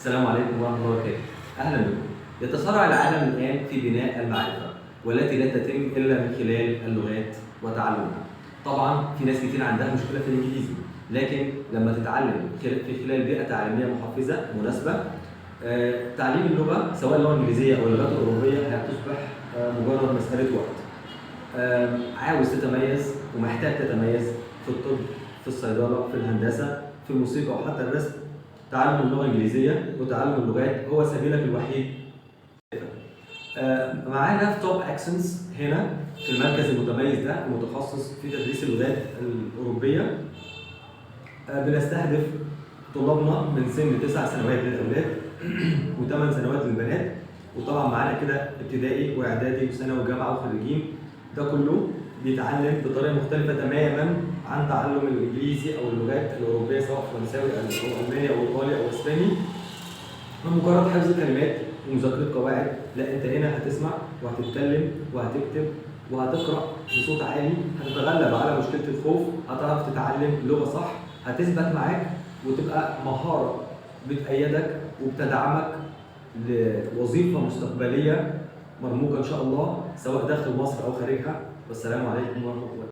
السلام عليكم ورحمة الله وبركاته. أهلا بكم. يتسارع العالم الآن في بناء المعرفة والتي لا تتم إلا من خلال اللغات وتعلمها. طبعا في ناس كتير عندها مشكلة في الإنجليزي، لكن لما تتعلم في خلال بيئة تعليمية محفزة مناسبة، تعليم اللغة سواء اللغة الإنجليزية أو اللغات الأوروبية هتصبح مجرد مسألة وقت. عاوز تتميز ومحتاج تتميز في الطب، في الصيدلة، في الهندسة، في الموسيقى وحتى الرسم. تعلم اللغة الإنجليزية وتعلم اللغات هو سبيلك الوحيد. معانا في توب اكسنس هنا في المركز المتميز ده المتخصص في تدريس اللغات الأوروبية. بنستهدف طلابنا من سن 9 سنوات للأولاد و8 سنوات للبنات، وطبعا معانا كده ابتدائي وإعدادي وثانوي وجامعة وخريجين. ده كله بيتعلم بطريقة مختلفة تماما عن تعلم الإنجليزي أو اللغات الأوروبية سواء فرنساوي أو ألماني أو إيطالي أو إسباني. مجرد حفظ كلمات ومذاكرة قواعد، لا أنت هنا هتسمع وهتتكلم وهتكتب وهتقرأ بصوت عالي، هتتغلب على مشكلة الخوف، هتعرف تتعلم لغة صح، هتثبت معاك وتبقى مهارة بتأيدك وبتدعمك لوظيفة مستقبلية مرموقة إن شاء الله سواء داخل مصر أو خارجها. والسلام عليكم ورحمة الله.